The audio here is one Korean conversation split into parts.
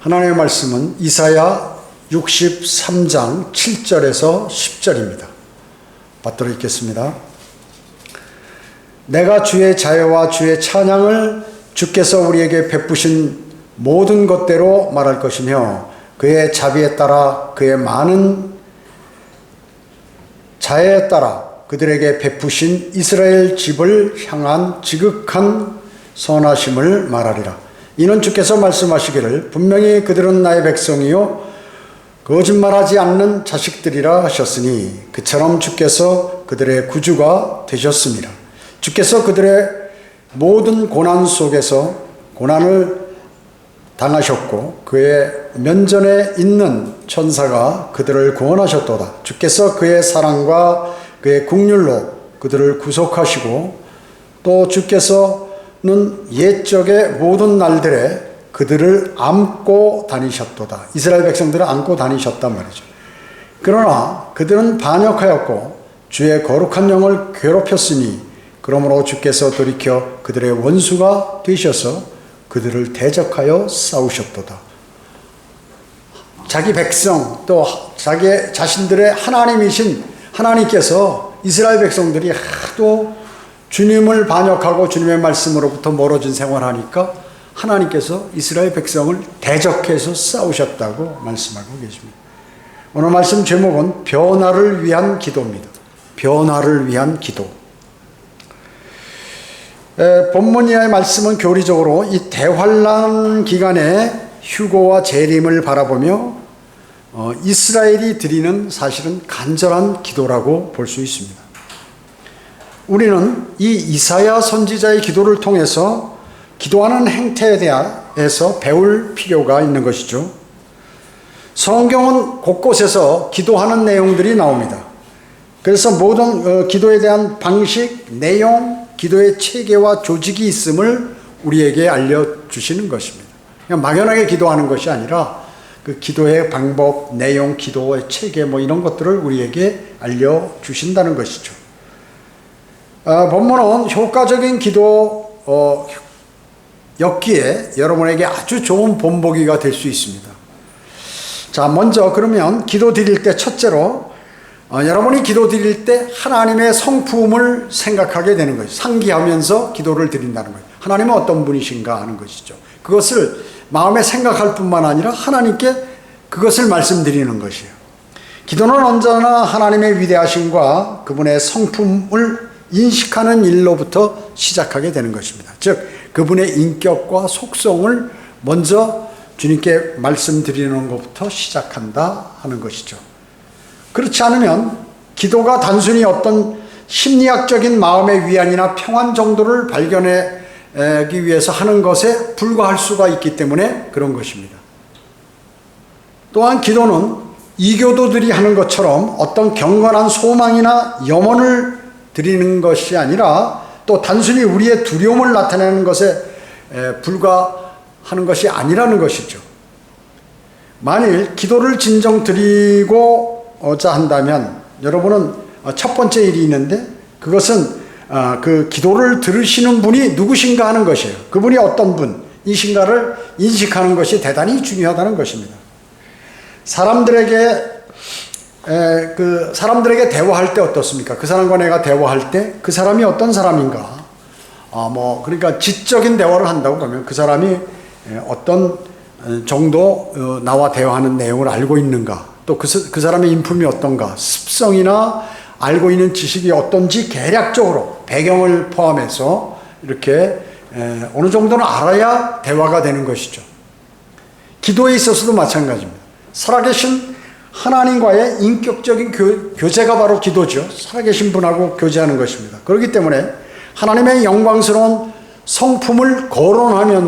하나님의 말씀은 이사야 63장 7절에서 10절입니다. 받들어 읽겠습니다. 내가 주의 자애와 주의 찬양을 주께서 우리에게 베푸신 모든 것대로 말할 것이며 그의 자비에 따라 그의 많은 자애에 따라 그들에게 베푸신 이스라엘 집을 향한 지극한 선하심을 말하리라. 이는 주께서 말씀하시기를 분명히 그들은 나의 백성이요 거짓말하지 않는 자식들이라 하셨으니 그처럼 주께서 그들의 구주가 되셨습니다. 주께서 그들의 모든 고난 속에서 고난을 당하셨고 그의 면전에 있는 천사가 그들을 구원하셨도다. 주께서 그의 사랑과 그의 국률로 그들을 구속하시고 또 주께서는 옛적의 모든 날들에 그들을 안고 다니셨도다. 이스라엘 백성들을 안고 다니셨단 말이죠. 그러나 그들은 반역하였고 주의 거룩한 영을 괴롭혔으니 그러므로 주께서 돌이켜 그들의 원수가 되셔서 그들을 대적하여 싸우셨도다. 자기 백성 또 자기 자신들의 하나님이신 하나님께서 이스라엘 백성들이 하도 주님을 반역하고 주님의 말씀으로부터 멀어진 생활하니까 하나님께서 이스라엘 백성을 대적해서 싸우셨다고 말씀하고 계십니다. 오늘 말씀 제목은 변화를 위한 기도입니다. 변화를 위한 기도. 본문 이하의 말씀은 교리적으로 이 대환란 기간에 휴거와 재림을 바라보며 이스라엘이 드리는 사실은 간절한 기도라고 볼 수 있습니다. 우리는 이 이사야 선지자의 기도를 통해서 기도하는 행태에 대해서 배울 필요가 있는 것이죠. 성경은 곳곳에서 기도하는 내용들이 나옵니다. 그래서 모든 기도에 대한 방식, 내용, 기도의 체계와 조직이 있음을 우리에게 알려주시는 것입니다. 그냥 막연하게 기도하는 것이 아니라 그 기도의 방법, 내용, 기도의 체계 이런 것들을 우리에게 알려주신다는 것이죠. 본문은 효과적인 기도 였기에 여러분에게 아주 좋은 본보기가 될 수 있습니다. 자, 먼저 그러면 기도 드릴 때 첫째로 여러분이 기도 드릴 때 하나님의 성품을 생각하게 되는 것이죠. 상기하면서 기도를 드린다는 거예요. 하나님은 어떤 분이신가 하는 것이죠. 그것을 마음에 생각할 뿐만 아니라 하나님께 그것을 말씀드리는 것이에요. 기도는 언제나 하나님의 위대하심과 그분의 성품을 인식하는 일로부터 시작하게 되는 것입니다. 즉 그분의 인격과 속성을 먼저 주님께 말씀드리는 것부터 시작한다 하는 것이죠. 그렇지 않으면 기도가 단순히 어떤 심리학적인 마음의 위안이나 평안 정도를 발견하기 위해서 하는 것에 불과할 수가 있기 때문에 그런 것입니다. 또한 기도는 이교도들이 하는 것처럼 어떤 경건한 소망이나 염원을 드리는 것이 아니라 또 단순히 우리의 두려움을 나타내는 것에 불과하는 것이 아니라는 것이죠. 만일 기도를 진정 드리고자 한다면 여러분은 첫 번째 일이 있는데 그것은 그 기도를 들으시는 분이 누구신가 하는 것이에요. 그분이 어떤 분이신가를 인식하는 것이 대단히 중요하다는 것입니다. 사람들에게 대화할 때 어떻습니까? 그 사람과 내가 대화할 때 그 사람이 어떤 사람인가? 그러니까 지적인 대화를 한다고 그러면 그 사람이 어떤 정도 나와 대화하는 내용을 알고 있는가? 또 그 사람의 인품이 어떤가? 습성이나 알고 있는 지식이 어떤지 계략적으로 배경을 포함해서 이렇게 어느 정도는 알아야 대화가 되는 것이죠. 기도에 있어서도 마찬가지입니다. 살아계신 하나님과의 인격적인 교제가 바로 기도죠. 살아계신 분하고 교제하는 것입니다. 그렇기 때문에 하나님의 영광스러운 성품을 거론하는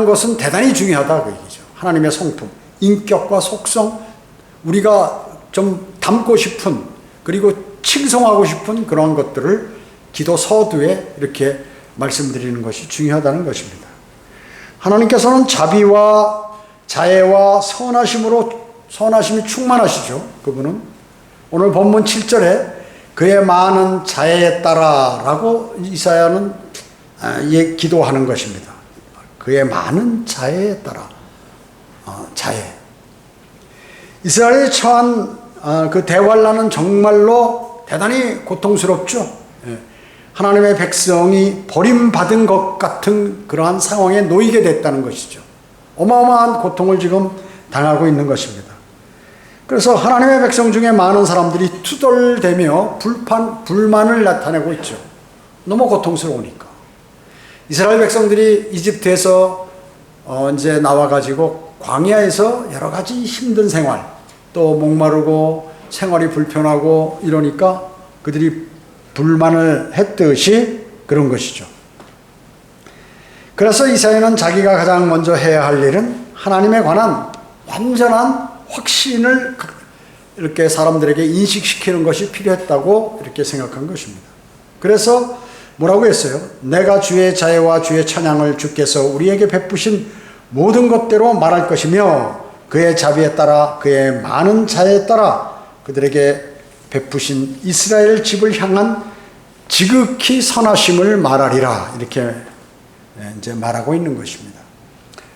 것은 대단히 중요하다 그 얘기죠. 하나님의 성품, 인격과 속성, 우리가 좀 담고 싶은 그리고 칭송하고 싶은 그런 것들을 기도 서두에 이렇게 말씀드리는 것이 중요하다는 것입니다. 하나님께서는 자비와 자애와 선하심이 충만하시죠. 그분은 오늘 본문 7절에 그의 많은 자애에 따라 라고 이사야는 기도하는 것입니다. 그의 많은 자애에 따라. 자해. 이스라엘이 처한 그 대환란은 정말로 대단히 고통스럽죠. 하나님의 백성이 버림받은 것 같은 그러한 상황에 놓이게 됐다는 것이죠. 어마어마한 고통을 지금 당하고 있는 것입니다. 그래서 하나님의 백성 중에 많은 사람들이 투덜대며 불만을 나타내고 있죠. 너무 고통스러우니까. 이스라엘 백성들이 이집트에서 이제 나와가지고 광야에서 여러 가지 힘든 생활, 또 목마르고 생활이 불편하고 이러니까 그들이 불만을 했듯이 그런 것이죠. 그래서 이사야는 자기가 가장 먼저 해야 할 일은 하나님에 관한 완전한 확신을 이렇게 사람들에게 인식시키는 것이 필요했다고 이렇게 생각한 것입니다. 그래서 뭐라고 했어요? 내가 주의 자애와 주의 찬양을 주께서 우리에게 베푸신 모든 것대로 말할 것이며 그의 자비에 따라 그의 많은 자애에 따라 그들에게 베푸신 이스라엘 집을 향한 지극히 선하심을 말하리라. 이렇게 이제 말하고 있는 것입니다.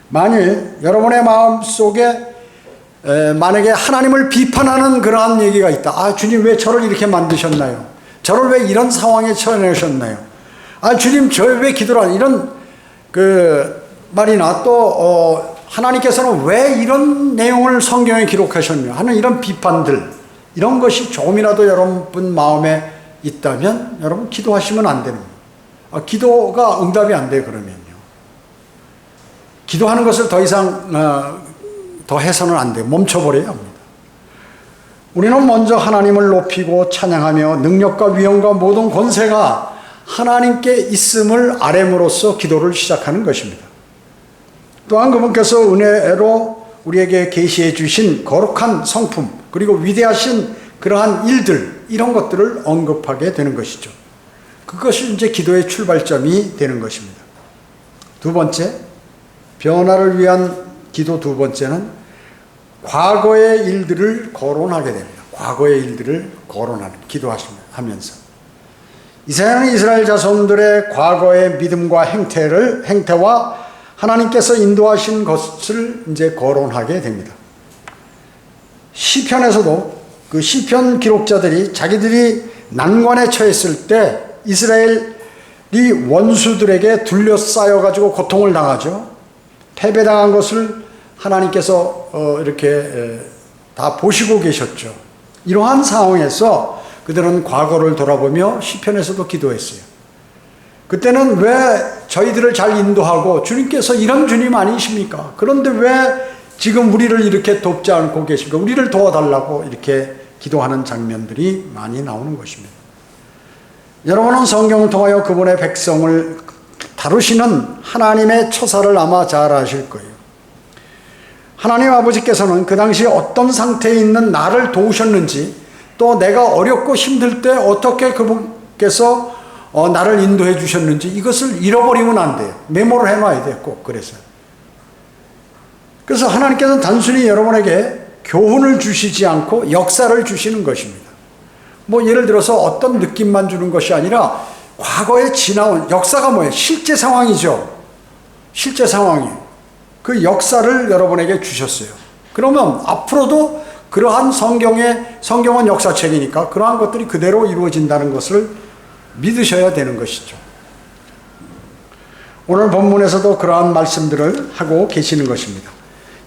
만일 여러분의 마음속에 만약에 하나님을 비판하는 그러한 얘기가 있다. 주님 왜 저를 이렇게 만드셨나요? 저를 왜 이런 상황에 처해내셨나요? 주님 저 왜 기도를 안 이런 그 말이나 또 하나님께서는 왜 이런 내용을 성경에 기록하셨냐 하는 이런 비판들, 이런 것이 조금이라도 여러분 마음에 있다면 여러분 기도하시면 안 되는 거예요. 기도가 응답이 안 돼요. 그러면요, 기도하는 것을 더 이상 더 해서는 안 돼요. 멈춰버려야 합니다. 우리는 먼저 하나님을 높이고 찬양하며 능력과 위엄과 모든 권세가 하나님께 있음을 아뢰므로써 기도를 시작하는 것입니다. 또한 그분께서 은혜로 우리에게 계시해 주신 거룩한 성품, 그리고 위대하신 그러한 일들, 이런 것들을 언급하게 되는 것이죠. 그것이 이제 기도의 출발점이 되는 것입니다. 두 번째, 변화를 위한 기도 두 번째는 과거의 일들을 거론하게 됩니다. 과거의 일들을 거론하는, 기도하면서. 이사야는 이스라엘 자손들의 과거의 믿음과 행태와 하나님께서 인도하신 것을 이제 거론하게 됩니다. 시편에서도 그 시편 기록자들이 자기들이 난관에 처했을 때 이스라엘이 원수들에게 둘러싸여가지고 고통을 당하죠. 패배당한 것을 하나님께서 이렇게 다 보시고 계셨죠. 이러한 상황에서 그들은 과거를 돌아보며 시편에서도 기도했어요. 그때는 왜 저희들을 잘 인도하고 주님께서 이런 주님 아니십니까? 그런데 왜 지금 우리를 이렇게 돕지 않고 계십니까? 우리를 도와달라고 이렇게 기도하는 장면들이 많이 나오는 것입니다. 여러분은 성경을 통하여 그분의 백성을 다루시는 하나님의 처사를 아마 잘 아실 거예요. 하나님 아버지께서는 그 당시 어떤 상태에 있는 나를 도우셨는지, 또 내가 어렵고 힘들 때 어떻게 그분께서 나를 인도해 주셨는지 이것을 잃어버리면 안 돼요. 메모를 해놔야 돼요. 꼭. 그래서 하나님께서는 단순히 여러분에게 교훈을 주시지 않고 역사를 주시는 것입니다. 뭐 예를 들어서 어떤 느낌만 주는 것이 아니라 과거에 지나온 역사가 뭐예요? 실제 상황이죠. 실제 상황이에요. 그 역사를 여러분에게 주셨어요. 그러면 앞으로도 그러한 성경은 역사책이니까 그러한 것들이 그대로 이루어진다는 것을 믿으셔야 되는 것이죠. 오늘 본문에서도 그러한 말씀들을 하고 계시는 것입니다.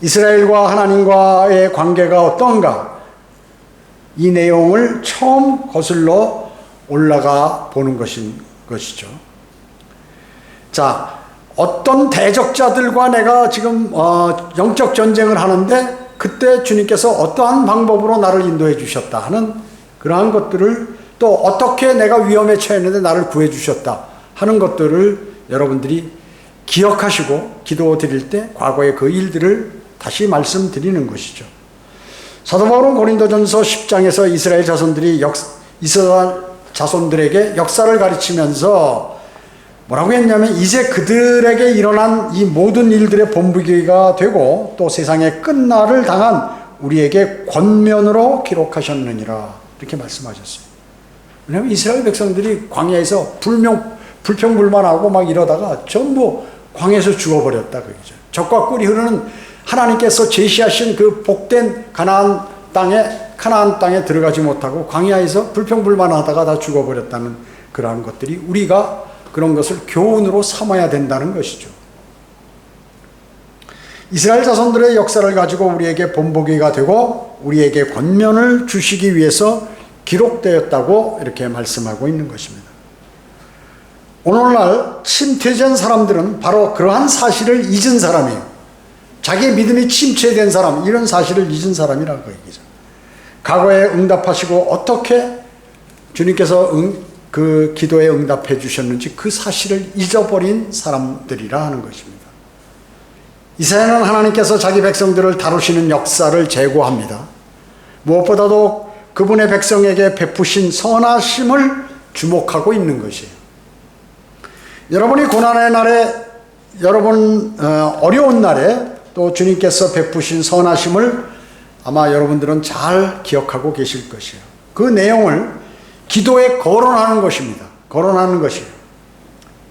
이스라엘과 하나님과의 관계가 어떤가? 이 내용을 처음 거슬러 올라가 보는 것이죠. 자, 어떤 대적자들과 내가 지금 영적 전쟁을 하는데 그때 주님께서 어떠한 방법으로 나를 인도해 주셨다 하는 그러한 것들을, 또 어떻게 내가 위험에 처했는데 나를 구해 주셨다 하는 것들을 여러분들이 기억하시고 기도 드릴 때 과거의 그 일들을 다시 말씀드리는 것이죠. 사도 바울은 고린도전서 10장에서 이스라엘 자손들에게 역사를 가르치면서 뭐라고 했냐면, 이제 그들에게 일어난 이 모든 일들의 본보기가 되고 또 세상의 끝날을 당한 우리에게 권면으로 기록하셨느니라, 이렇게 말씀하셨어요. 왜냐하면 이스라엘 백성들이 광야에서 불평불만하고 막 이러다가 전부 광야에서 죽어버렸다 그러죠. 적과 꿀이 흐르는 하나님께서 제시하신 그 복된 가나안 땅에 들어가지 못하고 광야에서 불평불만하다가 다 죽어버렸다는 그러한 것들이 우리가 그런 것을 교훈으로 삼아야 된다는 것이죠. 이스라엘 자손들의 역사를 가지고 우리에게 본보기가 되고 우리에게 권면을 주시기 위해서 기록되었다고 이렇게 말씀하고 있는 것입니다. 오늘날 침퇴된 사람들은 바로 그러한 사실을 잊은 사람이에요. 자기의 믿음이 침체된 사람, 이런 사실을 잊은 사람이라고 얘기죠. 과거에 응답하시고 어떻게 주님께서 그 기도에 응답해 주셨는지 그 사실을 잊어버린 사람들이라 하는 것입니다. 이사야는 하나님께서 자기 백성들을 다루시는 역사를 제고합니다. 무엇보다도 그분의 백성에게 베푸신 선하심을 주목하고 있는 것이에요. 여러분이 고난의 날에, 여러분 어려운 날에 또 주님께서 베푸신 선하심을 아마 여러분들은 잘 기억하고 계실 것이에요. 그 내용을 기도에 거론하는 것입니다. 거론하는 것이에요.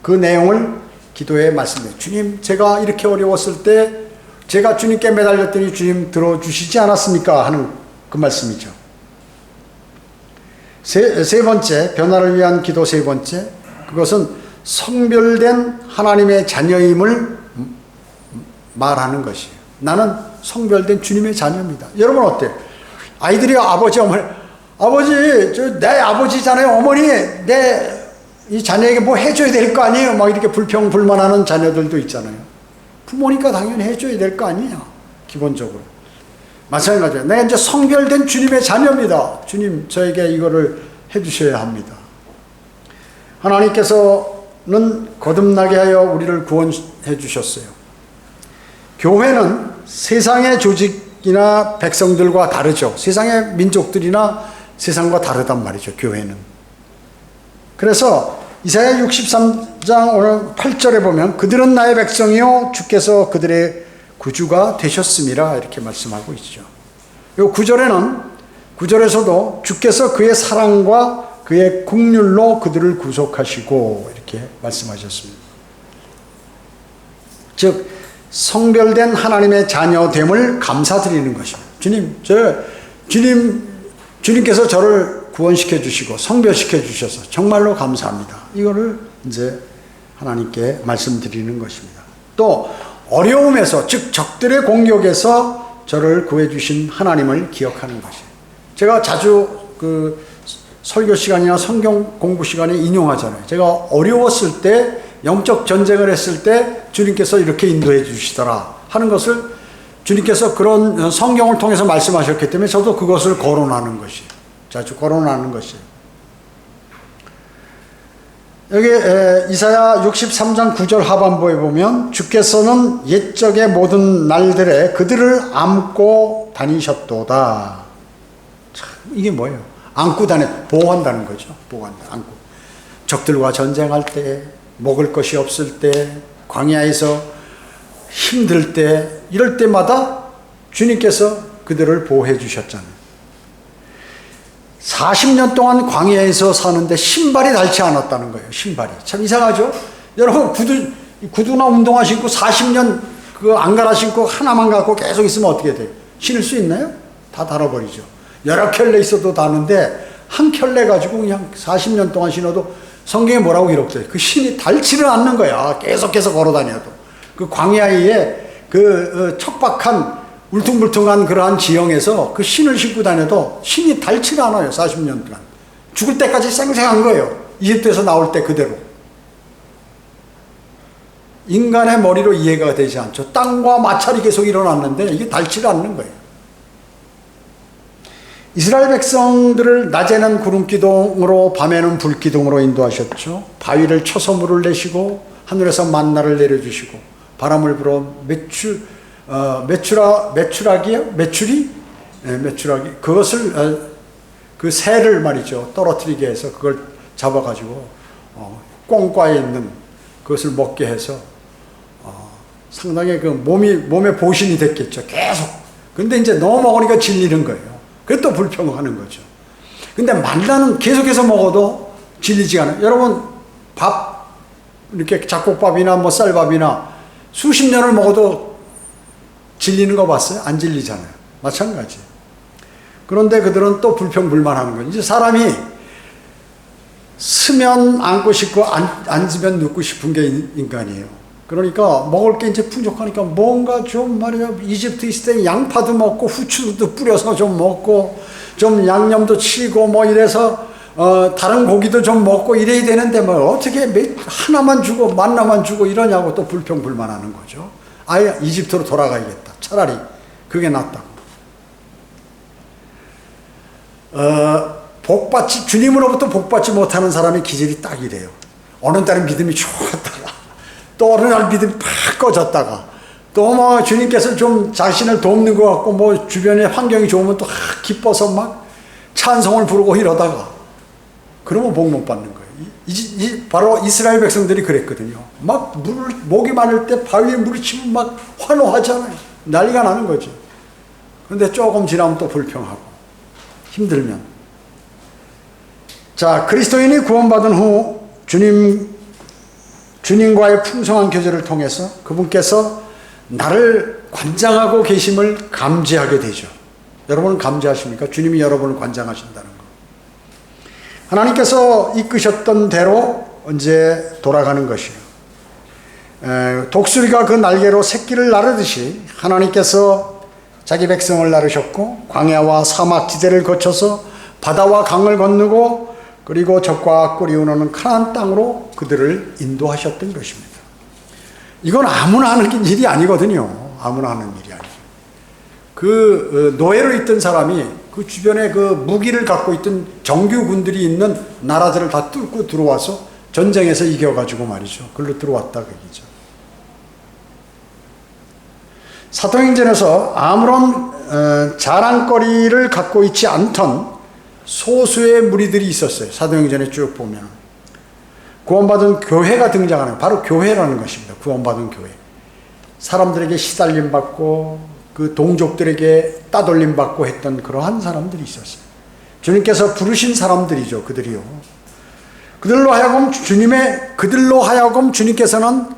그 내용을 기도에 말씀해요. 주님, 제가 이렇게 어려웠을 때 제가 주님께 매달렸더니 주님 들어주시지 않았습니까? 하는 그 말씀이죠. 세 번째, 변화를 위한 기도 세 번째, 그것은 성별된 하나님의 자녀임을 말하는 것이에요. 나는 성별된 주님의 자녀입니다. 여러분 어때요? 아이들이 아버지, 어머니, 아버지, 내 아버지잖아요. 어머니, 이 자녀에게 뭐 해줘야 될 거 아니에요? 막 이렇게 불평불만하는 자녀들도 있잖아요. 부모니까 당연히 해줘야 될 거 아니냐, 기본적으로. 마찬가지예요. 내가 이제 성별된 주님의 자녀입니다. 주님, 저에게 이거를 해주셔야 합니다. 하나님께서는 거듭나게 하여 우리를 구원해 주셨어요. 교회는 세상의 조직이나 백성들과 다르죠. 세상의 민족들이나 세상과 다르단 말이죠, 교회는. 그래서 이사야 63장 오늘 8절에 보면 그들은 나의 백성이요 주께서 그들의 구주가 되셨음이라 이렇게 말씀하고 있죠. 이 9절에서도 주께서 그의 사랑과 그의 긍휼로 그들을 구속하시고 이렇게 말씀하셨습니다. 즉 성별된 하나님의 자녀됨을 감사드리는 것입니다. 주님께서 저를 구원시켜 주시고 성별시켜 주셔서 정말로 감사합니다. 이거를 이제 하나님께 말씀드리는 것입니다. 또 어려움에서, 즉 적들의 공격에서 저를 구해 주신 하나님을 기억하는 것이에요. 제가 자주 그 설교 시간이나 성경 공부 시간에 인용하잖아요. 제가 어려웠을 때, 영적 전쟁을 했을 때 주님께서 이렇게 인도해 주시더라 하는 것을 주님께서 그런 성경을 통해서 말씀하셨기 때문에 저도 그것을 거론하는 것이에요. 자주 거론하는 것이에요. 여기 이사야 63장 9절 하반부에 보면 주께서는 옛적의 모든 날들에 그들을 안고 다니셨도다. 참, 이게 뭐예요? 안고 보호한다는 거죠. 보호한다. 안고. 적들과 전쟁할 때, 먹을 것이 없을 때, 광야에서 힘들 때, 이럴 때마다 주님께서 그들을 보호해 주셨잖아요. 40년 동안 광야에서 사는데 신발이 닳지 않았다는 거예요. 신발이. 참 이상하죠? 여러분 구두나 운동화 신고 40년 그 안갈아 신고 하나만 갖고 계속 있으면 어떻게 돼요? 신을 수 있나요? 다 닳아버리죠. 여러 켤레 있어도 닳는데 한 켤레 가지고 그냥 40년 동안 신어도 성경에 뭐라고 기록돼요? 그 신이 닳지를 않는 거야. 계속해서 걸어 다녀도. 그 광야에 그 척박한 울퉁불퉁한 그러한 지형에서 그 신을 신고 다녀도 신이 닳지를 않아요. 40년 동안. 죽을 때까지 쌩쌩한 거예요. 이집트에서 나올 때 그대로. 인간의 머리로 이해가 되지 않죠. 땅과 마찰이 계속 일어났는데 이게 닳지를 않는 거예요. 이스라엘 백성들을 낮에는 구름기둥으로 밤에는 불기둥으로 인도하셨죠. 바위를 쳐서 물을 내시고 하늘에서 만나를 내려주시고 바람을 불어 메추라기 그것을 그 새를 말이죠 떨어뜨리게 해서 그걸 잡아가지고 꽁과에 있는 그것을 먹게 해서 상당히 그 몸에 보신이 됐겠죠. 계속. 근데 이제 너무 먹으니까 질리는 거예요. 그게 또 불평하는 거죠. 근데 만나는 계속해서 먹어도 질리지가 않아요. 여러분 밥 이렇게 잡곡밥이나 뭐 쌀밥이나 수십 년을 먹어도 질리는 거 봤어요? 안 질리잖아요. 마찬가지. 그런데 그들은 또 불평불만하는 거예요. 이제 사람이 쓰면 안고 싶고 앉으면 눕고 싶은 게 인간이에요. 그러니까 먹을 게 이제 풍족하니까 뭔가 좀 말이야, 이집트 있을 때 양파도 먹고 후추도 뿌려서 좀 먹고 좀 양념도 치고 뭐 이래서 다른 고기도 좀 먹고 이래야 되는데 뭐 어떻게 하나만 주고 만나만 주고 이러냐고 또 불평불만하는 거죠. 아예 이집트로 돌아가야겠다. 차라리 그게 낫다고. 복받지, 주님으로부터 복받지 못하는 사람의 기질이 딱 이래요. 어느 날은 믿음이 좋았다가 또 어느 날 믿음이 팍 꺼졌다가 또 뭐 주님께서 좀 자신을 돕는 것 같고 뭐 주변에 환경이 좋으면 또 기뻐서 막 찬송을 부르고 이러다가 그러면 복 못 받는 거예요. 바로 이스라엘 백성들이 그랬거든요. 막 목이 마를 때 바위에 물을 치면 막 환호하잖아요. 난리가 나는 거죠. 그런데 조금 지나면 또 불평하고 힘들면. 자, 그리스도인이 구원받은 후 주님과의 풍성한 교제를 통해서 그분께서 나를 관장하고 계심을 감지하게 되죠. 여러분은 감지하십니까? 주님이 여러분을 관장하신다는 거. 하나님께서 이끄셨던 대로 이제 돌아가는 것이에요. 독수리가 그 날개로 새끼를 나르듯이 하나님께서 자기 백성을 나르셨고 광야와 사막 지대를 거쳐서 바다와 강을 건너고 그리고 적과 꿀이 우러는 가나안 땅으로 그들을 인도하셨던 것입니다. 이건 아무나 하는 일이 아니거든요. 아무나 하는 일이 아니죠. 그 노예로 있던 사람이 그 주변에 그 무기를 갖고 있던 정규군들이 있는 나라들을 다 뚫고 들어와서 전쟁에서 이겨가지고 말이죠. 글로 들어왔다 그 얘기죠. 사도행전에서 아무런 자랑거리를 갖고 있지 않던 소수의 무리들이 있었어요. 사도행전에 쭉 보면 구원받은 교회가 등장하는, 바로 교회라는 것입니다. 구원받은 교회. 사람들에게 시달림 받고 그 동족들에게 따돌림 받고 했던 그러한 사람들이 있었어요. 주님께서 부르신 사람들이죠. 그들이요. 그들로 하여금 주님께서는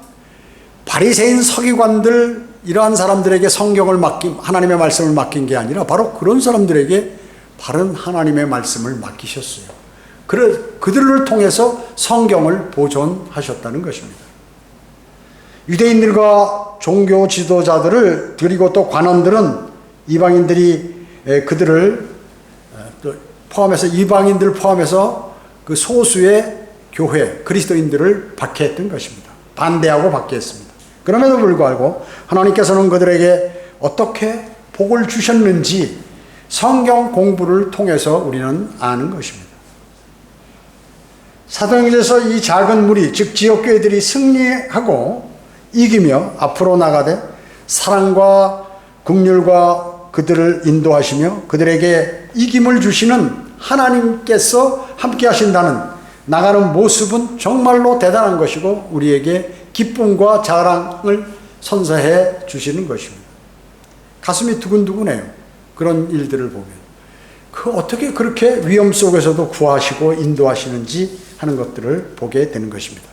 바리새인 서기관들 이러한 사람들에게 성경을 하나님의 말씀을 맡긴 게 아니라 바로 그런 사람들에게 바른 하나님의 말씀을 맡기셨어요. 그들을 통해서 성경을 보존하셨다는 것입니다. 유대인들과 종교 지도자들을 그리고 또 관원들은 이방인들이 그들을 포함해서 이방인들을 포함해서 그 소수의 교회 그리스도인들을 박해했던 것입니다. 반대하고 박해했습니다. 그럼에도 불구하고 하나님께서는 그들에게 어떻게 복을 주셨는지 성경 공부를 통해서 우리는 아는 것입니다. 사도행전에서 이 작은 무리, 즉 지역교회들이 승리하고 이기며 앞으로 나가되 사랑과 긍휼과 그들을 인도하시며 그들에게 이김을 주시는 하나님께서 함께 하신다는 나가는 모습은 정말로 대단한 것이고 우리에게 기쁨과 자랑을 선사해 주시는 것입니다. 가슴이 두근두근해요. 그런 일들을 보면. 어떻게 그렇게 위험 속에서도 구하시고 인도하시는지 하는 것들을 보게 되는 것입니다.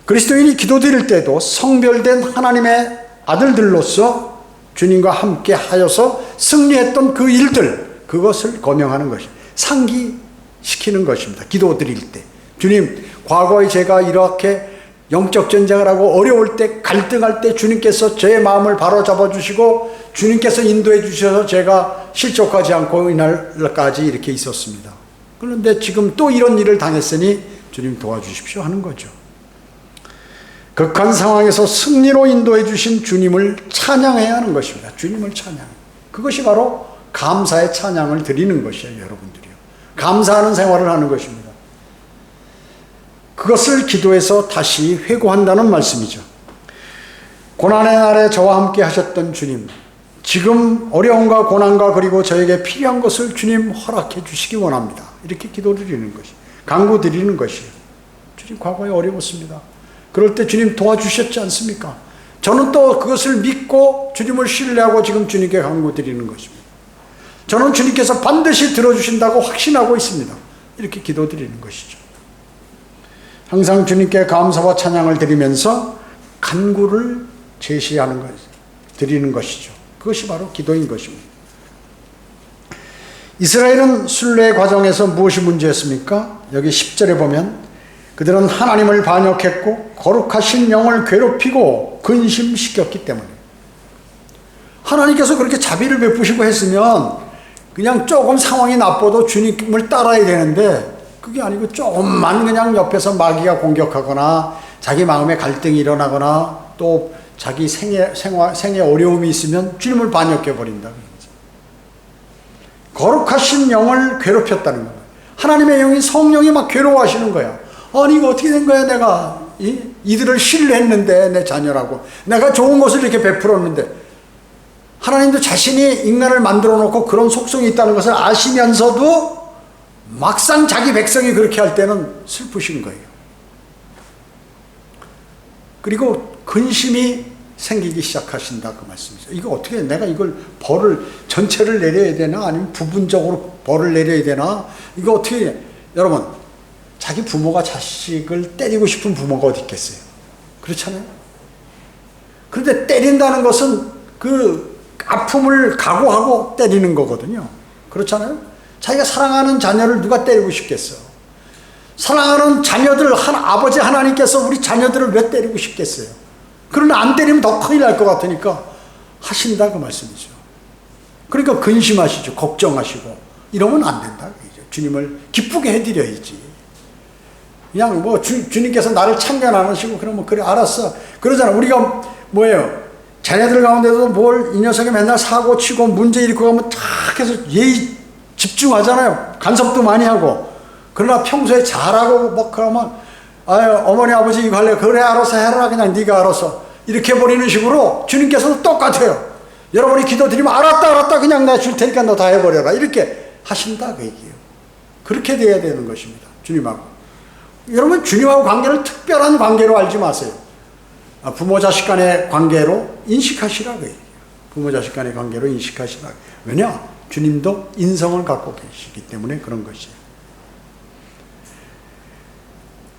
그리스도인이 기도드릴 때도 성별된 하나님의 아들들로서 주님과 함께 하여서 승리했던 그 일들, 그것을 거명하는 것입니다. 상기시키는 것입니다. 기도드릴 때. 주님, 과거에 제가 이렇게 영적 전쟁을 하고 어려울 때, 갈등할 때 주님께서 제 마음을 바로잡아 주시고 주님께서 인도해 주셔서 제가 실족하지 않고 이날까지 이렇게 있었습니다. 그런데 지금 또 이런 일을 당했으니 주님 도와주십시오 하는 거죠. 극한 상황에서 승리로 인도해 주신 주님을 찬양해야 하는 것입니다. 주님을 찬양. 그것이 바로 감사의 찬양을 드리는 것이에요, 여러분들이요. 감사하는 생활을 하는 것입니다. 그것을 기도해서 다시 회고한다는 말씀이죠. 고난의 날에 저와 함께 하셨던 주님, 지금 어려움과 고난과 그리고 저에게 필요한 것을 주님 허락해 주시기 원합니다. 이렇게 기도드리는 것이, 간구드리는 것이에요. 주님, 과거에 어려웠습니다. 그럴 때 주님 도와주셨지 않습니까? 저는 또 그것을 믿고 주님을 신뢰하고 지금 주님께 간구드리는 것입니다. 저는 주님께서 반드시 들어주신다고 확신하고 있습니다. 이렇게 기도드리는 것이죠. 항상 주님께 감사와 찬양을 드리면서 간구를 제시하는 것이죠. 드리는 것이죠. 그것이 바로 기도인 것입니다. 이스라엘은 순례 과정에서 무엇이 문제였습니까? 여기 10절에 보면 그들은 하나님을 반역했고 거룩하신 영을 괴롭히고 근심시켰기 때문에, 하나님께서 그렇게 자비를 베푸시고 했으면 그냥 조금 상황이 나빠도 주님을 따라야 되는데 그게 아니고 조금만 그냥 옆에서 마귀가 공격하거나 자기 마음에 갈등이 일어나거나 또 자기 생에 어려움이 있으면 주님을 반역해버린다. 거룩하신 영을 괴롭혔다는 거예요. 하나님의 영이, 성령이 막 괴로워하시는 거야. 아니 이거 어떻게 된 거야? 내가 이들을 신뢰했는데, 내 자녀라고 내가 좋은 것을 이렇게 베풀었는데, 하나님도 자신이 인간을 만들어 놓고 그런 속성이 있다는 것을 아시면서도 막상 자기 백성이 그렇게 할 때는 슬프신 거예요. 그리고 근심이 생기기 시작하신다, 그 말씀이죠. 이거 어떻게, 내가 이걸 벌을 전체를 내려야 되나 아니면 부분적으로 벌을 내려야 되나, 이거 어떻게. 여러분, 자기 부모가 자식을 때리고 싶은 부모가 어디 있겠어요? 그렇잖아요. 그런데 때린다는 것은 그 아픔을 각오하고 때리는 거거든요. 그렇잖아요. 자기가 사랑하는 자녀를 누가 때리고 싶겠어? 사랑하는 자녀들, 아버지 하나님께서 우리 자녀들을 왜 때리고 싶겠어요? 그러나 안 때리면 더 큰일 날 것 같으니까 하신다, 그 말씀이죠. 그러니까 근심하시죠. 걱정하시고 이러면 안 된다. 주님을 기쁘게 해드려야지. 그냥 뭐 주님께서 나를 참견 안 하시고 그러면 그래 알았어. 그러잖아. 우리가 뭐예요? 자녀들 가운데도 뭘 이 녀석이 맨날 사고 치고 문제 일으키고 가면 탁 해서 예의 집중하잖아요. 간섭도 많이 하고. 그러나 평소에 잘하고 뭐 그러면 아유 어머니 아버지 이거 할래? 그래 알아서 해라. 그냥 네가 알아서. 이렇게 해버리는 식으로 주님께서도 똑같아요. 여러분이 기도 드리면 알았다 그냥 내가 줄 테니까 너 다 해버려라. 이렇게 하신다 그 얘기예요. 그렇게 돼야 되는 것입니다. 주님하고. 여러분 주님하고 관계를 특별한 관계로 알지 마세요. 부모 자식 간의 관계로 인식하시라 그 얘기예요. 부모 자식 간의 관계로 인식하시라. 왜냐? 주님도 인성을 갖고 계시기 때문에 그런 것이에요.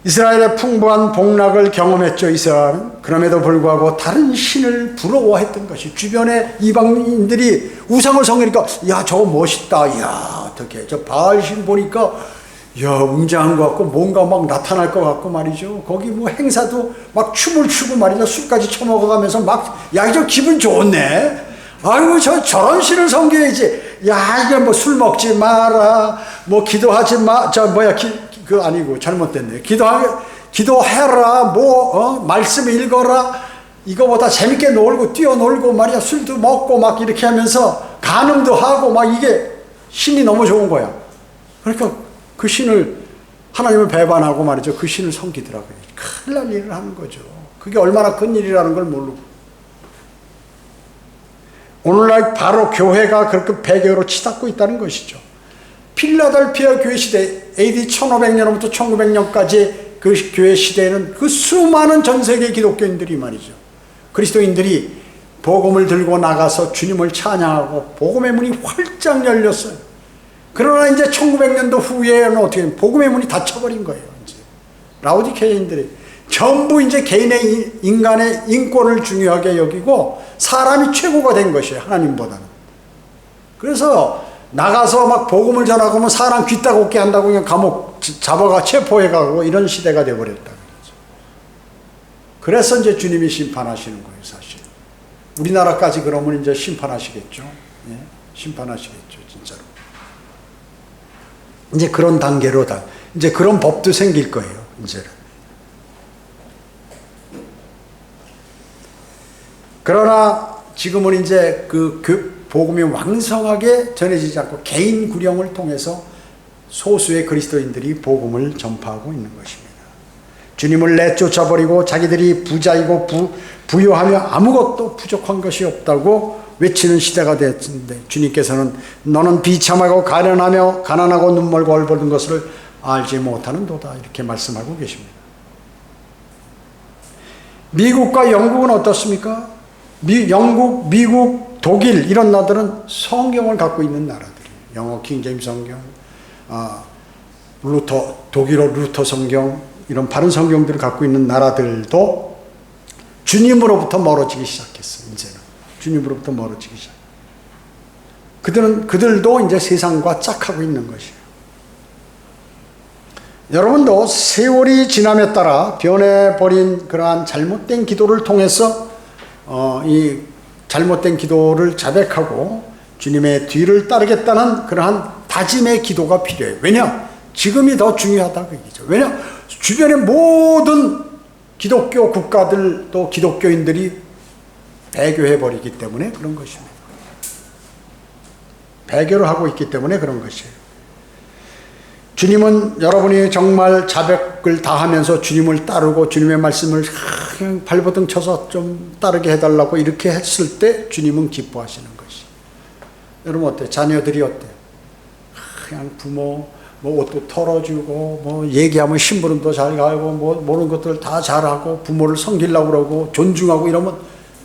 이스라엘의 풍부한 복락을 경험했죠. 이스라엘은. 그럼에도 불구하고 다른 신을 부러워했던 것이, 주변의 이방인들이 우상을 섬기니까 야 저거 멋있다. 야 어떻게 저 바알신 보니까 야 웅장한 것 같고 뭔가 막 나타날 것 같고 말이죠. 거기 뭐 행사도 막 춤을 추고 말이죠. 술까지 처먹어가면서 막 야 저 기분 좋네. 아이고 저런 신을 섬겨야지. 야 이게 뭐 술 먹지 마라, 뭐 기도하지 마, 저 뭐야 그 아니고 잘못됐네. 기도해라, 뭐 말씀 읽어라. 이거보다 재밌게 놀고 뛰어놀고 말이야. 술도 먹고 막 이렇게 하면서 간음도 하고 막 이게 신이 너무 좋은 거야. 그러니까 그 신을, 하나님을 배반하고 말이죠. 그 신을 섬기더라고요. 큰일 날 일을 하는 거죠. 그게 얼마나 큰 일이라는 걸 모르고. 오늘날 바로 교회가 그렇게 배교로 치닫고 있다는 것이죠. 필라델피아 교회 시대, AD 1500년부터 1900년까지 그 교회 시대에는 그 수많은 전 세계 기독교인들이 말이죠. 그리스도인들이 복음을 들고 나가서 주님을 찬양하고 복음의 문이 활짝 열렸어요. 그러나 이제 1900년도 후에는 어떻게 복음의 문이 닫혀버린 거예요. 이제 라오디케인들이 전부 이제 개인의 인간의 인권을 중요하게 여기고 사람이 최고가 된 것이에요. 하나님보다는. 그래서 나가서 막 복음을 전하고 하면 사람 귀따갑게 한다고 그냥 감옥 잡아가 체포해가고 이런 시대가 돼버렸다. 그래서 이제 주님이 심판하시는 거예요, 사실. 우리나라까지 그러면 이제 심판하시겠죠. 예? 심판하시겠죠, 진짜로. 이제 그런 단계로 이제 그런 법도 생길 거예요, 이제는. 그러나 지금은 이제 그 복음이 왕성하게 전해지지 않고 개인 구령을 통해서 소수의 그리스도인들이 복음을 전파하고 있는 것입니다. 주님을 내쫓아버리고 자기들이 부자이고 부유하며 아무것도 부족한 것이 없다고 외치는 시대가 되었는데, 주님께서는 너는 비참하고 가련하며 가난하고 눈멀고 얼버든 것을 알지 못하는도다, 이렇게 말씀하고 계십니다. 미국과 영국은 어떻습니까? 영국, 미국, 독일 이런 나라들은 성경을 갖고 있는 나라들이에요. 영어 킹제임스 성경, 독일어 루터 성경, 이런 바른 성경들을 갖고 있는 나라들도 주님으로부터 멀어지기 시작했어요. 이제는 주님으로부터 멀어지기 시작. 그들도 이제 세상과 짝하고 있는 것이에요. 여러분도 세월이 지남에 따라 변해버린 그러한 잘못된 기도를 통해서 이 잘못된 기도를 자백하고 주님의 뒤를 따르겠다는 그러한 다짐의 기도가 필요해요. 왜냐? 지금이 더 중요하다고 얘기죠. 왜냐? 주변의 모든 기독교 국가들 또 기독교인들이 배교해버리기 때문에 그런 것입니다. 배교를 하고 있기 때문에 그런 것이에요. 주님은 여러분이 정말 자백을 다하면서 주님을 따르고 주님의 말씀을 그냥 발버둥 쳐서 좀 따르게 해달라고 이렇게 했을 때 주님은 기뻐하시는 것이. 여러분 어때요? 자녀들이 어때요? 그냥 부모 뭐 옷도 털어주고 뭐 얘기하면 심부름도 잘 가고 뭐 모르는 것들 다 잘하고 부모를 섬기려고 그러고 존중하고 이러면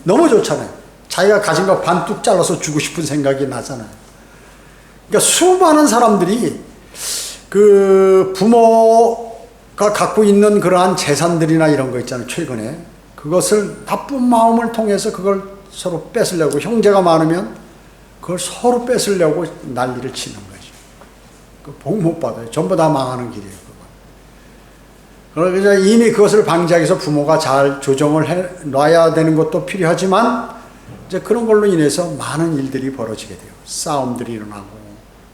너무 좋잖아요. 자기가 가진 거 반뚝 잘라서 주고 싶은 생각이 나잖아요. 그러니까 수많은 사람들이 그 부모가 갖고 있는 그러한 재산들이나 이런 거 있잖아요. 최근에 그것을 나쁜 마음을 통해서 그걸 서로 뺏으려고, 형제가 많으면 그걸 서로 뺏으려고 난리를 치는 거죠. 그 복 못 받아요. 전부 다 망하는 길이에요. 그래서 이미 그것을 방지하기 위해서 부모가 잘 조정을 해 놔야 되는 것도 필요하지만 이제 그런 걸로 인해서 많은 일들이 벌어지게 돼요. 싸움들이 일어나고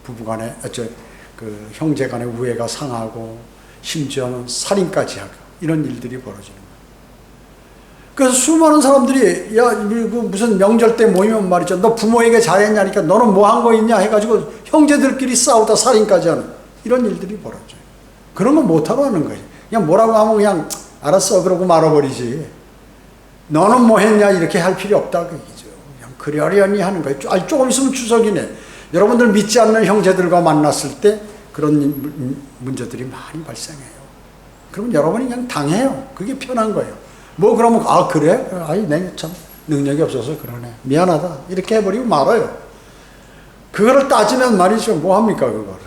부부간에 그 형제간의 우애가 상하고 심지어는 살인까지 하고 이런 일들이 벌어지는 거예요. 그래서 수많은 사람들이 야 무슨 명절 때 모이면 말이죠. 너 부모에게 잘했냐니까 너는 뭐 한 거 있냐 해가지고 형제들끼리 싸우다 살인까지 하는 이런 일들이 벌어져요. 그런 거 못하러 하는 거예요. 그냥 뭐라고 하면 그냥 알았어 그러고 말아버리지. 너는 뭐 했냐 이렇게 할 필요 없다 그 얘기죠. 그냥 그러려니 하는 거예요. 아니 조금 있으면 추석이네. 여러분들 믿지 않는 형제들과 만났을 때 그런 문제들이 많이 발생해요. 그러면 여러분이 그냥 당해요. 그게 편한 거예요. 뭐 그러면 아 그래? 아이 내가 참 능력이 없어서 그러네. 미안하다. 이렇게 해버리고 말아요. 그거를 따지면 말이죠. 뭐 합니까 그거를.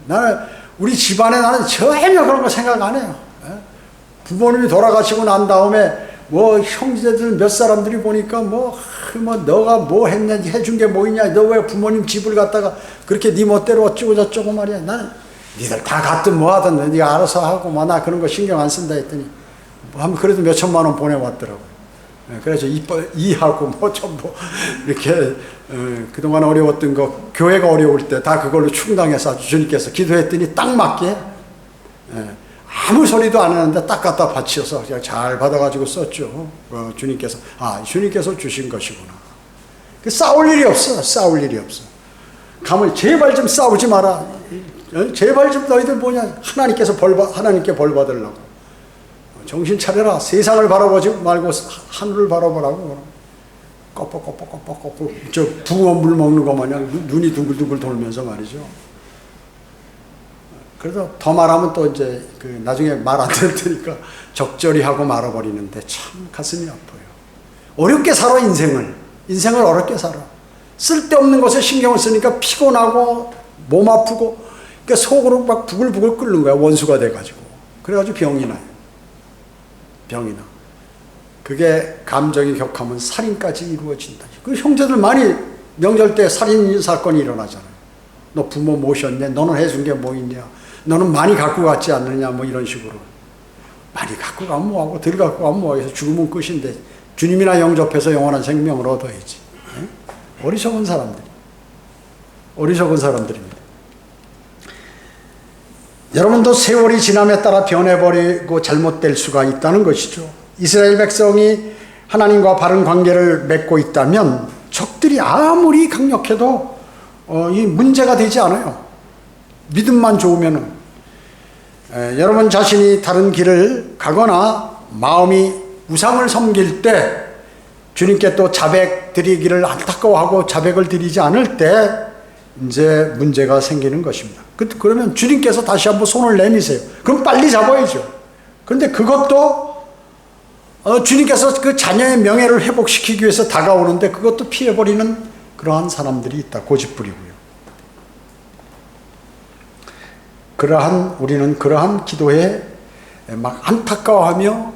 나는 우리 집안에 나는 전혀 그런 거 생각 안 해요. 부모님이 돌아가시고 난 다음에 뭐 형제들 몇 사람들이 보니까 뭐 너가 뭐 했냐 해준 게 뭐 있냐 너 왜 부모님 집을 갖다가 그렇게 네 멋대로 어쩌고 저쩌고 말이야. 나는 니들 다 갔든 뭐 하든 네가 알아서 하고 뭐 나 그런 거 신경 안 쓴다 했더니 뭐 하면 그래도 몇 천만 원 보내왔더라고요. 그래서 이하고 뭐 전부 이렇게 그동안 어려웠던 거 교회가 어려울 때 다 그걸로 충당해서 주님께서 기도했더니 딱 맞게 아무 소리도 안 하는데 딱 갖다 바치어서 그냥 잘 받아가지고 썼죠. 주님께서 주님께서 주신 것이구나. 싸울 일이 없어. 싸울 일이 없어. 가면 제발 좀 싸우지 마라. 제발 좀 너희들 뭐냐 하나님께 벌 받으려고. 정신 차려라. 세상을 바라보지 말고 하늘을 바라보라고. 꺼뻑꺼뻑꺼뻑꺼뻑 저 붕어 물 먹는 거 마냥 눈이 둥글둥글 돌면서 말이죠. 그래서 더 말하면 또 이제 나중에 말 안 될 테니까 적절히 하고 말아버리는데 참 가슴이 아파요. 어렵게 살아 인생을 어렵게 살아. 쓸데없는 것에 신경을 쓰니까 피곤하고 몸 아프고 그러니까 속으로 막 부글부글 끓는 거야. 원수가 돼가지고. 그래가지고 병이 나요. 병이 나. 그게 감정이 격하면 살인까지 이루어진다. 그 형제들 많이 명절 때 살인 사건이 일어나잖아요. 너 부모 모셨냐? 너는 해준 게 뭐 있냐? 너는 많이 갖고 갔지 않느냐? 뭐 이런 식으로. 많이 갖고 가면 뭐하고 덜 갖고 가면 뭐하고 해서 죽으면 끝인데 주님이나 영접해서 영원한 생명을 얻어야지. 어리석은 사람들입니다. 여러분도 세월이 지남에 따라 변해버리고 잘못될 수가 있다는 것이죠. 이스라엘 백성이 하나님과 바른 관계를 맺고 있다면 적들이 아무리 강력해도 이 문제가 되지 않아요. 믿음만 좋으면은. 여러분 자신이 다른 길을 가거나 마음이 우상을 섬길 때 주님께 또 자백 드리기를 안타까워하고 자백을 드리지 않을 때 이제 문제가 생기는 것입니다. 그러면 주님께서 다시 한번 손을 내미세요. 그럼 빨리 잡아야죠. 그런데 그것도 주님께서 그 자녀의 명예를 회복시키기 위해서 다가오는데 그것도 피해버리는 그러한 사람들이 있다. 고집부리고요. 우리는 그러한 기도에 막 안타까워하며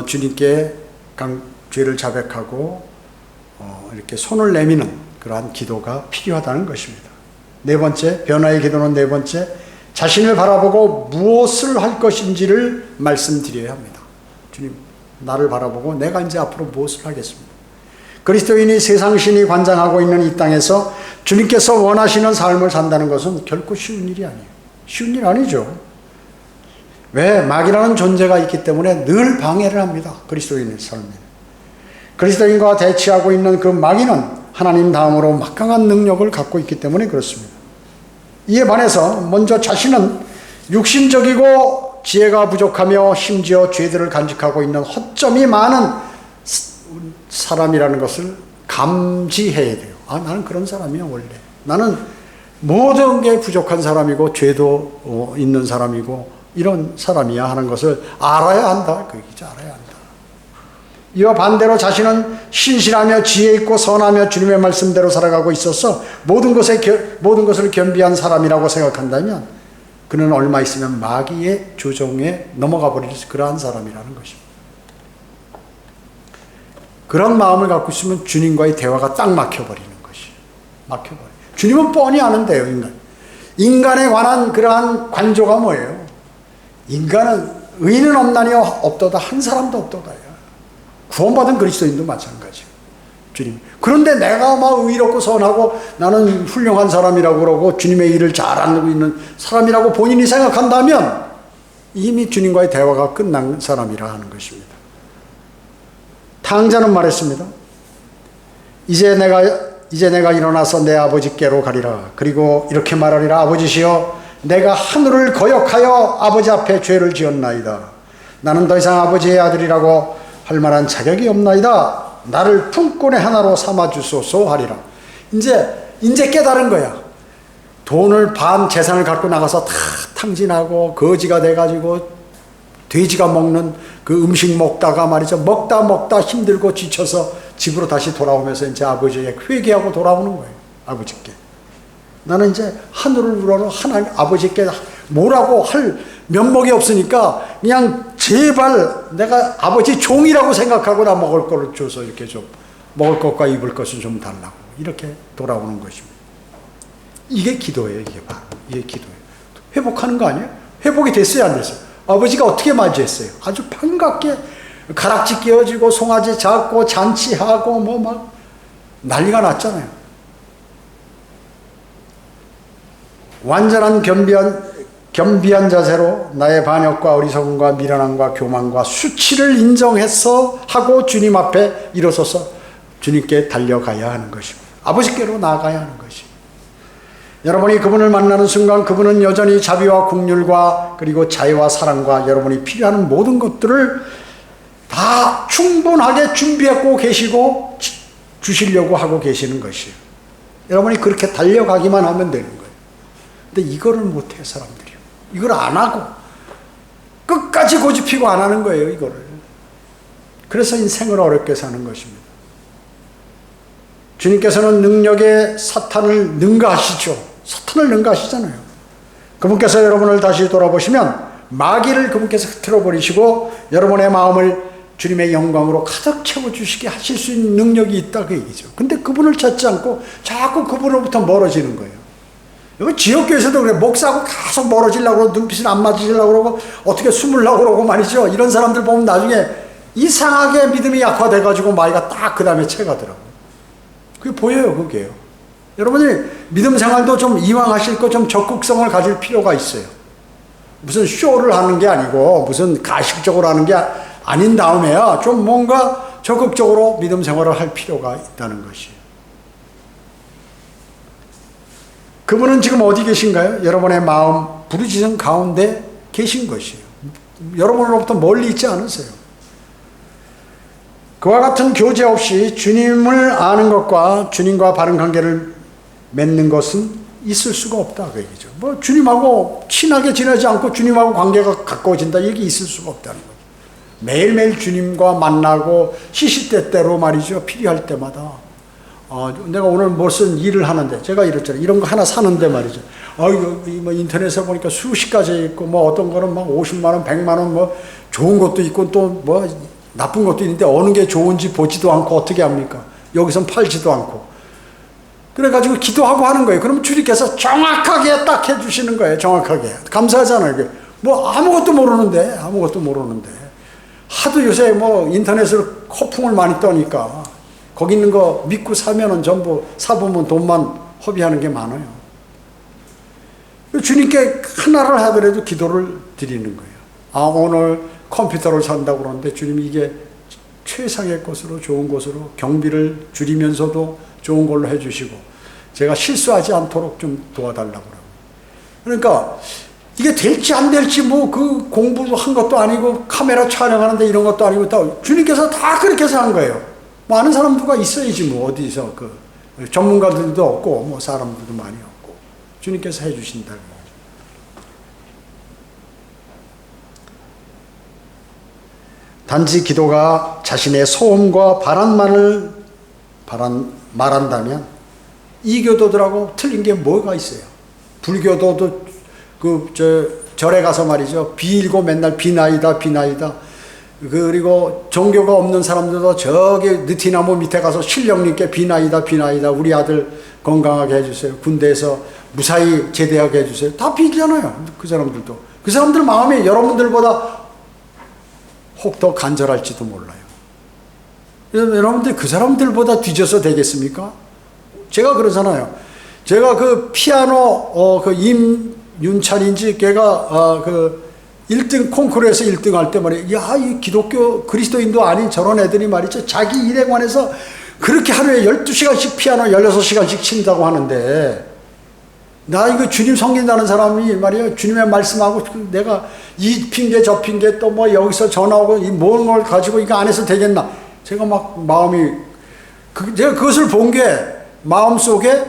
주님께 죄를 자백하고 이렇게 손을 내미는 그러한 기도가 필요하다는 것입니다. 네 번째, 변화의 기도는 네 번째, 자신을 바라보고 무엇을 할 것인지를 말씀드려야 합니다. 주님, 나를 바라보고 내가 이제 앞으로 무엇을 하겠습니다. 그리스도인이 세상 신이 관장하고 있는 이 땅에서 주님께서 원하시는 삶을 산다는 것은 결코 쉬운 일이 아니에요. 쉬운 일 아니죠. 왜? 마귀라는 존재가 있기 때문에 늘 방해를 합니다. 그리스도인의 삶에. 그리스도인과 대치하고 있는 그 마귀는 하나님 다음으로 막강한 능력을 갖고 있기 때문에 그렇습니다. 이에 반해서 먼저 자신은 육신적이고 지혜가 부족하며 심지어 죄들을 간직하고 있는 허점이 많은 사람이라는 것을 감지해야 돼요. 아, 나는 그런 사람이야 원래. 나는 모든 게 부족한 사람이고 죄도 있는 사람이고 이런 사람이야 하는 것을 알아야 한다. 그 얘기죠. 알아야 한다. 이와 반대로 자신은 신실하며 지혜 있고 선하며 주님의 말씀대로 살아가고 있어서 모든 것을 겸비한 사람이라고 생각한다면 그는 얼마 있으면 마귀의 조종에 넘어가 버릴 그러한 사람이라는 것입니다. 그런 마음을 갖고 있으면 주님과의 대화가 딱 막혀버리는 것이에요. 막혀버려요. 주님은 뻔히 아는데요, 인간에 관한 그러한 관조가 뭐예요? 인간은 의인은 없나니요 없도다. 한 사람도 없도다요. 구원받은 그리스도인도 마찬가지예요. 주님. 그런데 내가 막 의롭고 선하고 나는 훌륭한 사람이라고 그러고 주님의 일을 잘 알고 있는 사람이라고 본인이 생각한다면 이미 주님과의 대화가 끝난 사람이라 하는 것입니다. 탕자는 말했습니다. 이제 내가 일어나서 내 아버지께로 가리라. 그리고 이렇게 말하리라. 아버지시여, 내가 하늘을 거역하여 아버지 앞에 죄를 지었나이다. 나는 더 이상 아버지의 아들이라고 할 만한 자격이 없나이다. 나를 품꾼의 하나로 삼아주소서 하리라. 이제 깨달은 거야. 돈을 반 재산을 갖고 나가서 다 탕진하고 거지가 돼가지고 돼지가 먹는 그 음식 먹다가 말이죠. 먹다 힘들고 지쳐서 집으로 다시 돌아오면서 이제 아버지에게 회개하고 돌아오는 거예요. 아버지께. 나는 이제 하늘을 우러러 하나님 아버지께 뭐라고 할 면목이 없으니까 그냥 제발 내가 아버지 종이라고 생각하고 나 먹을 거를 줘서 이렇게 좀 먹을 것과 입을 것을 좀 달라고 이렇게 돌아오는 것입니다. 이게 기도예요. 이게 바로 이게 기도예요. 회복하는 거 아니에요? 회복이 됐어요, 안 됐어요? 아버지가 어떻게 맞이했어요? 아주 반갑게 가락지 끼워지고 송아지 잡고 잔치하고 뭐 막 난리가 났잖아요. 완전한 겸비한 자세로 나의 반역과 어리석음과 미련함과 교만과 수치를 인정해서 하고 주님 앞에 일어서서 주님께 달려가야 하는 것입니다. 아버지께로 나아가야 하는 것입니다. 여러분이 그분을 만나는 순간 그분은 여전히 자비와 긍휼과 그리고 자애와 사랑과 여러분이 필요한 모든 것들을 다 충분하게 준비하고 계시고 주시려고 하고 계시는 것이에요. 여러분이 그렇게 달려가기만 하면 되는 거예요. 근데 이거를 못해 사람들이요. 이걸 안 하고 끝까지 고집피고 안 하는 거예요. 이거를. 그래서 인생을 어렵게 사는 것입니다. 주님께서는 능력에 사탄을 능가하시죠. 사탄을 능가하시잖아요. 그분께서 여러분을 다시 돌아보시면 마귀를 그분께서 흐트러 버리시고 여러분의 마음을 주님의 영광으로 가득 채워주시게 하실 수 있는 능력이 있다 그 얘기죠. 근데 그분을 찾지 않고 자꾸 그분으로부터 멀어지는 거예요. 여기 지역교회에서도 그래. 목사하고 계속 멀어지려고 그러고 눈빛을 안 맞으려고 그러고 어떻게 숨으려고 그러고 말이죠. 이런 사람들 보면 나중에 이상하게 믿음이 약화돼가지고 마귀가 딱 그 다음에 채가더라고요. 그게 보여요. 그게요. 여러분이 믿음 생활도 좀 이왕 하실 거 좀 적극성을 가질 필요가 있어요. 무슨 쇼를 하는 게 아니고 무슨 가식적으로 하는 게 아닌 다음에야 좀 뭔가 적극적으로 믿음 생활을 할 필요가 있다는 것이에요. 그분은 지금 어디 계신가요? 여러분의 마음 부르짖은 가운데 계신 것이에요. 여러분으로부터 멀리 있지 않으세요. 그와 같은 교제 없이 주님을 아는 것과 주님과 바른 관계를 맺는 것은 있을 수가 없다 그 얘기죠. 뭐 주님하고 친하게 지내지 않고 주님하고 관계가 가까워진다 이게 있을 수가 없다는 거죠. 매일매일 주님과 만나고 시시때때로 말이죠. 필요할 때마다 내가 오늘 무슨 일을 하는데 제가 이랬잖아요. 이런 거 하나 사는데 말이죠. 이거 뭐 인터넷에 보니까 수십 가지 있고 뭐 어떤 거는 막 50만 원, 100만 원 뭐 좋은 것도 있고 또 뭐 나쁜 것도 있는데 어느 게 좋은지 보지도 않고 어떻게 합니까? 여기선 팔지도 않고. 그래가지고 기도하고 하는 거예요. 그럼 주님께서 정확하게 딱 해주시는 거예요. 정확하게. 감사하잖아요. 뭐 아무것도 모르는데. 하도 요새 뭐 인터넷으로 허풍을 많이 떠니까 거기 있는 거 믿고 사면은 전부 사보면 돈만 허비하는 게 많아요. 주님께 하나를 하더라도 기도를 드리는 거예요. 아, 오늘 컴퓨터를 산다고 그러는데 주님이 이게 최상의 것으로 좋은 것으로 경비를 줄이면서도 좋은 걸로 해주시고 제가 실수하지 않도록 좀 도와달라고 그러고. 그러니까 이게 될지 안 될지 뭐 그 공부도 한 것도 아니고 카메라 촬영하는데 이런 것도 아니고 다 주님께서 다 그렇게 해서 한 거예요. 뭐 아는 사람 누가 있어야지 뭐 어디서 그 전문가들도 없고 뭐 사람들도 많이 없고 주님께서 해주신다는 거죠. 단지 기도가 자신의 소원과 바람만을 말한다면 이교도들하고 틀린 게 뭐가 있어요? 불교도도 절에 가서 말이죠. 비일고 맨날 비나이다. 그리고 종교가 없는 사람들도 저기 느티나무 밑에 가서 신령님께 비나이다. 우리 아들 건강하게 해주세요. 군대에서 무사히 제대하게 해주세요. 다 비잖아요. 그 사람들도. 그 사람들 마음이 여러분들보다 혹 더 간절할지도 몰라요. 그래서 여러분들 그 사람들보다 뒤져서 되겠습니까? 제가 그러잖아요. 제가 그 피아노 임윤찬인지 걔가 그 1등 콩쿠르에서 1등 할 때 말이에요. 야, 이 기독교 그리스도인도 아닌 저런 애들이 말이죠. 자기 일에 관해서 그렇게 하루에 12시간씩 피아노 16시간씩 친다고 하는데 나 이거 주님 섬긴다는 사람이 말이에요. 주님의 말씀하고 내가 이 핑계 저 핑계 또 뭐 여기서 전화 오고 이 모든 걸 가지고 이거 안 해서 되겠나. 제가 막 마음이 제가 그것을 본 게 마음속에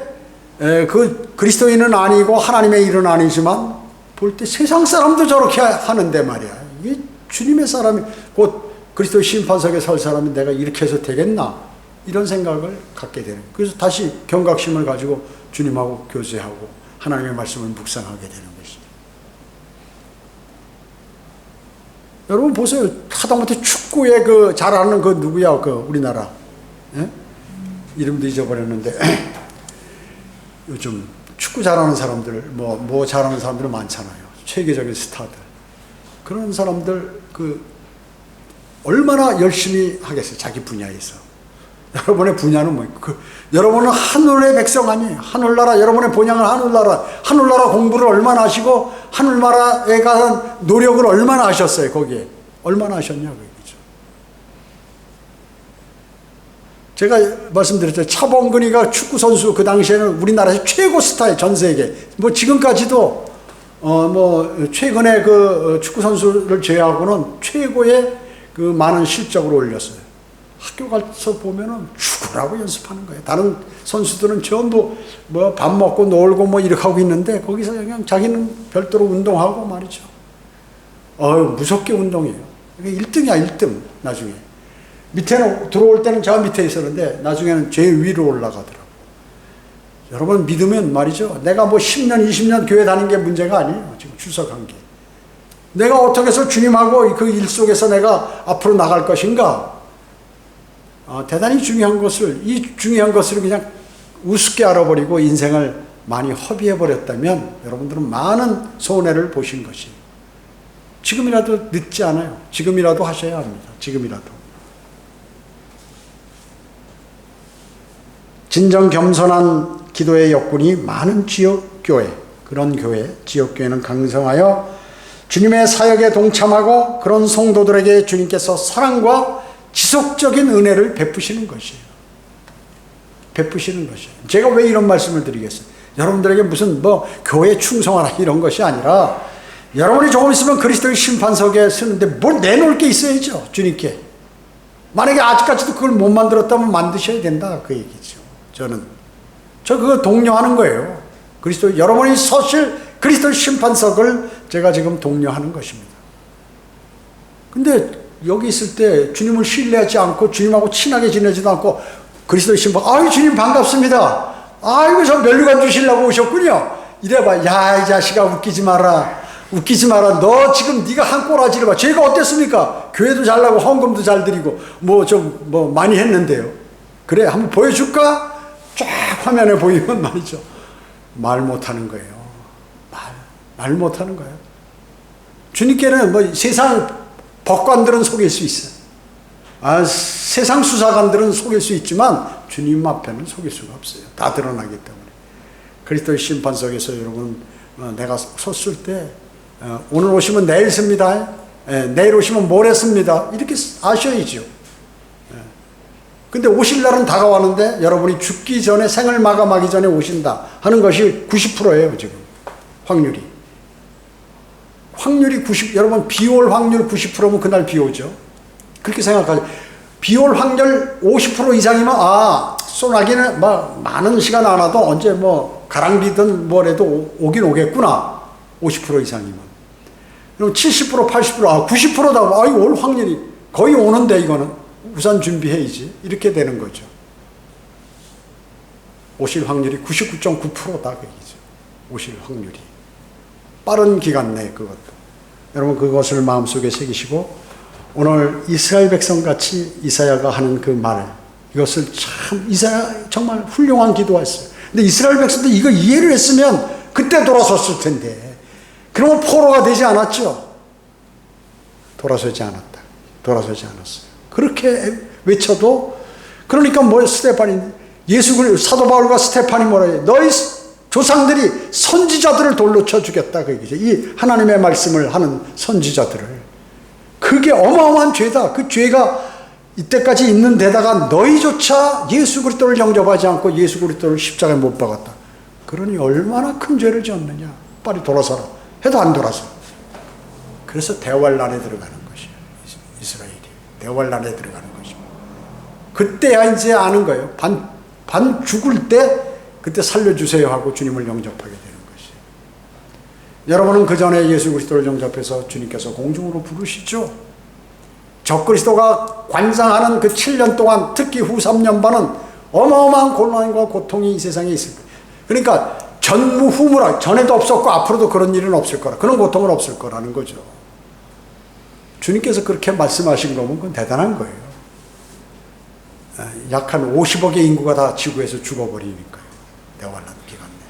그 그리스도인은 아니고 하나님의 일은 아니지만 볼 때 세상 사람도 저렇게 하는데 말이야. 이게 주님의 사람이 곧 그리스도 심판석에 설 사람이 내가 이렇게 해서 되겠나 이런 생각을 갖게 되는. 그래서 다시 경각심을 가지고 주님하고 교제하고 하나님의 말씀을 묵상하게 되는 것이죠. 여러분 보세요. 하다못해 축구에 그 잘하는 그 누구야? 그 우리나라 이름도 잊어버렸는데 요즘 축구 잘하는 사람들 뭐 잘하는 사람들 많잖아요. 세계적인 스타들. 그런 사람들 그 얼마나 열심히 하겠어요. 자기 분야에서. 여러분의 분야는 뭐예요? 여러분은 하늘의 백성 아니에요. 하늘나라, 여러분의 본향은 하늘나라 공부를 얼마나 하시고 하늘나라에 가는 노력을 얼마나 하셨어요. 거기에 얼마나 하셨냐고 얘기죠. 제가 말씀드렸죠. 차범근이가 축구 선수 그 당시에는 우리나라에서 최고 스타예요. 전 세계. 뭐 지금까지도 뭐 최근에 그 축구 선수를 제외하고는 최고의 그 많은 실적을 올렸어요. 학교 가서 보면은 축구라고 연습하는 거예요. 다른 선수들은 전부 뭐 밥 먹고 놀고 뭐 이렇게 하고 있는데 거기서 그냥 자기는 별도로 운동하고 말이죠. 무섭게 운동해요. 1등이야, 1등 나중에. 밑에는 들어올 때는 저 밑에 있었는데 나중에는 제일 위로 올라가더라고요. 여러분 믿으면 말이죠. 내가 뭐 10년, 20년 교회 다닌 게 문제가 아니에요. 지금 출석한 게. 내가 어떻게 해서 주님하고 그 일 속에서 내가 앞으로 나갈 것인가? 대단히 중요한 것을, 이 중요한 것을 그냥 우습게 알아버리고 인생을 많이 허비해버렸다면 여러분들은 많은 손해를 보신 것이. 지금이라도 늦지 않아요. 지금이라도 하셔야 합니다. 지금이라도. 진정 겸손한 기도의 역군이 많은 지역교회, 그런 교회, 지역교회는 강성하여 주님의 사역에 동참하고 그런 성도들에게 주님께서 사랑과 지속적인 은혜를 베푸시는 것이에요. 베푸시는 것이에요. 제가 왜 이런 말씀을 드리겠어요? 여러분들에게 무슨 뭐 교회 충성하라 이런 것이 아니라 여러분이 조금 있으면 그리스도의 심판석에 서는데 뭘 내놓을 게 있어야죠. 주님께. 만약에 아직까지도 그걸 못 만들었다면 만드셔야 된다 그 얘기죠. 저 그거 독려하는 거예요. 여러분이 서실 그리스도의 심판석을 제가 지금 독려하는 것입니다. 근데 여기 있을 때 주님을 신뢰하지 않고 주님하고 친하게 지내지도 않고 그리스도의 심판, 아유 주님 반갑습니다. 아이고 저 면류관 주시려고 오셨군요. 이래봐. 야 이 자식아 웃기지 마라. 너 지금 네가 한 꼬라지를 봐. 죄가 어땠습니까? 교회도 잘 나고 헌금도 잘 드리고 뭐 많이 했는데요. 그래, 한번 보여줄까? 쫙 화면에 보이면 말이죠. 말 못하는 거예요. 말 못하는 거예요. 주님께는 뭐 세상 법관들은 속일 수 있어요. 세상 수사관들은 속일 수 있지만 주님 앞에는 속일 수가 없어요. 다 드러나기 때문에. 그리스도의 심판석에서 여러분, 내가 섰을 때 오늘 오시면 내일 씁니다. 내일 오시면 모레 씁니다. 이렇게 아셔야죠. 근데 오실 날은 다가왔는데 여러분이 죽기 전에, 생을 마감하기 전에 오신다 하는 것이 90%예요, 지금. 확률이 90, 여러분 비 올 확률 90%면 그날 비 오죠. 그렇게 생각하죠. 비 올 확률 50% 이상이면 소나기는 뭐 많은 시간 안 와도 언제 뭐 가랑비든 뭐래도 오긴 오겠구나. 50% 이상이면. 그럼 70%, 80%, 90%다. 올 확률이 거의 오는데 이거는 우선 준비해야지. 이렇게 되는 거죠. 오실 확률이 99.9%다 그 얘기죠. 오실 확률이. 빠른 기간 내에 그것도. 여러분 그것을 마음속에 새기시고 오늘 이스라엘 백성같이 이사야가 하는 그 말, 이것을 참 이사야 정말 훌륭한 기도했어요. 근데 이스라엘 백성도 이거 이해를 했으면 그때 돌아섰을 텐데 그러면 포로가 되지 않았죠. 돌아서지 않았어요. 그렇게 외쳐도, 그러니까 스테판이, 사도 바울과 스테판이 뭐라 해요? 너희 조상들이 선지자들을 돌로 쳐 죽였다 그 얘기죠. 이 하나님의 말씀을 하는 선지자들을. 그게 어마어마한 죄다. 그 죄가 이때까지 있는 데다가 너희조차 예수 그리스도를 영접하지 않고 예수 그리스도를 십자가에 못 박았다. 그러니 얼마나 큰 죄를 지었느냐. 빨리 돌아서라 해도 안 돌아서. 그래서 대환란에 들어가는 것이에요. 이스라엘이 대환란에 들어가는 것입니다. 그때야 이제 아는 거예요. 반 죽을 때 그때 살려주세요 하고 주님을 영접하게 되는 것이에요. 여러분은 그 전에 예수 그리스도를 영접해서 주님께서 공중으로 부르시죠. 적그리스도가 관장하는 그 7년 동안, 특히 후 3년 반은 어마어마한 곤란과 고통이 이 세상에 있을 거예요. 그러니까 전무후무라, 전에도 없었고 앞으로도 그런 일은 없을 거라, 그런 고통은 없을 거라는 거죠. 주님께서 그렇게 말씀하신 거면 그건 대단한 거예요. 약 한 50억의 인구가 다 지구에서 죽어버리니까요. 대환란 기간 내.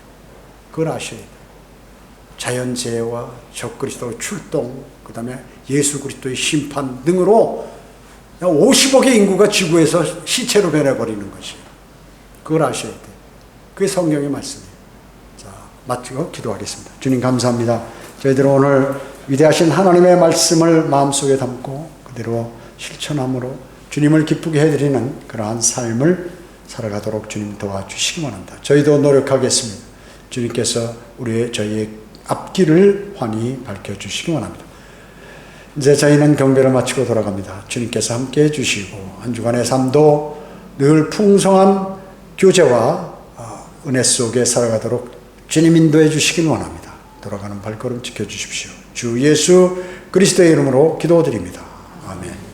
그걸 아셔야 돼요. 자연재해와 적그리스도의 출동, 그 다음에 예수 그리스도의 심판 등으로 50억의 인구가 지구에서 시체로 변해버리는 것이에요. 그걸 아셔야 돼요. 그게 성경의 말씀이에요. 자, 마치고 기도하겠습니다. 주님 감사합니다. 저희들은 오늘 위대하신 하나님의 말씀을 마음속에 담고 그대로 실천함으로 주님을 기쁘게 해드리는 그러한 삶을 살아가도록 주님 도와주시기 원합니다. 저희도 노력하겠습니다. 주님께서 저희의 앞길을 환히 밝혀주시기 원합니다. 이제 저희는 경배를 마치고 돌아갑니다. 주님께서 함께해 주시고 한 주간의 삶도 늘 풍성한 교제와 은혜 속에 살아가도록 주님 인도해 주시기 원합니다. 돌아가는 발걸음 지켜주십시오. 주 예수 그리스도의 이름으로 기도드립니다. 아멘.